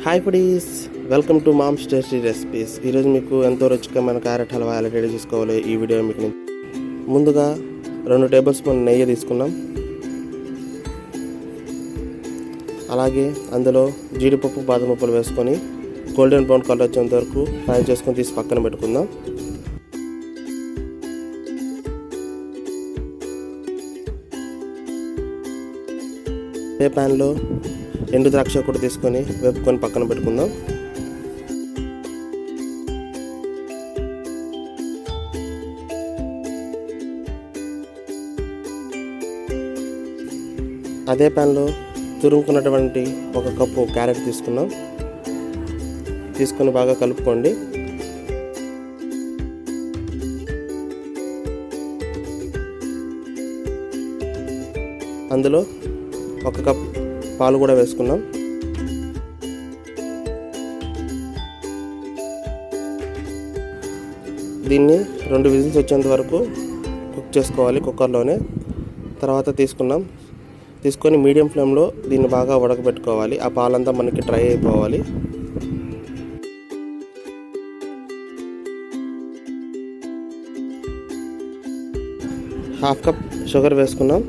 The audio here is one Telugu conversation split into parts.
Hi foodies, welcome to mom's tasty recipes. ఈరోజు మీకు ఎంతో రుచికరమైన క్యారెట్ హల్వా ఎలా రెడీ చేసుకోవాలి ఈ వీడియో మీకు. ముందుగా 2 టేబుల్ స్పూన్ నెయ్యి తీసుకున్నాం. అలాగే అందులో జీడిపప్పు బాదం పప్పులు వేసుకొని గోల్డెన్ బ్రౌన్ కలర్ వచ్చేంత వరకు ఫ్రై చేసుకొని తీసి పక్కన పెట్టుకుందాం. అదే ప్యాన్లో ఎండు ద్రాక్ష కూడా తీసుకొని వేపుకొని పక్కన పెట్టుకుందాం. అదే ప్యాన్లో తురుముకున్నటువంటి 1 కప్పు క్యారెట్ తీసుకొని బాగా కలుపుకోండి. అందులో 1 కప్ పాలు కూడా వేసుకున్నాం. దీన్ని 2 విజిల్స్ వచ్చేంత వరకు కుక్ చేసుకోవాలి కుక్కర్లోనే. తర్వాత తీసుకొని మీడియం ఫ్లేమ్లో దీన్ని బాగా ఉడకబెట్టుకోవాలి. ఆ పాలంతా మనకి డ్రై అయిపోవాలి. ½ కప్ షుగర్ వేసుకున్నాం.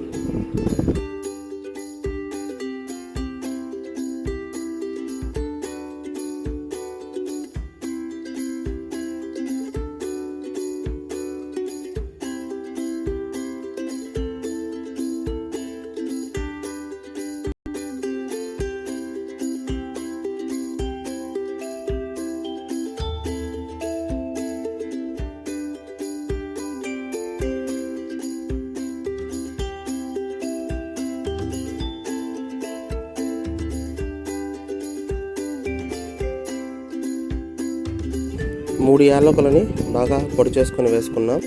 మూడు యాలకులని బాగా పొడి చేసుకొని వేసుకున్నాం.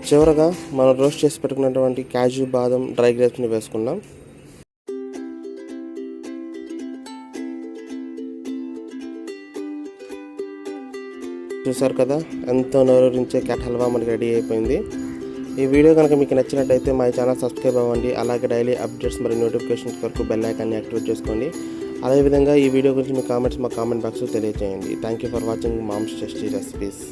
చివరగా మనం రోస్ట్ చేసి పెట్టుకున్నటువంటి కాజు, బాదం, డ్రై గ్రేప్స్ని వేసుకున్నాం. చూసారు కదా, ఎంతో నోరూరించే క్యారెట్ హల్వా మనకి రెడీ అయిపోయింది. ఈ వీడియో కనుక మీకు నచ్చినట్టయితే మా ఛానల్ సబ్స్క్రైబ్ అవ్వండి. అలాగే డైలీ అప్డేట్స్ మరియు నోటిఫికేషన్స్ కొరకు బెల్ ఐకాన్ని యాక్టివేట్ చేసుకోండి. అదేవిధంగా ఈ వీడియో గురించి మీ కామెంట్స్ మా కామెంట్ బాక్స్లో తెలియజేయండి. Thank you for watching mom's tasty recipes.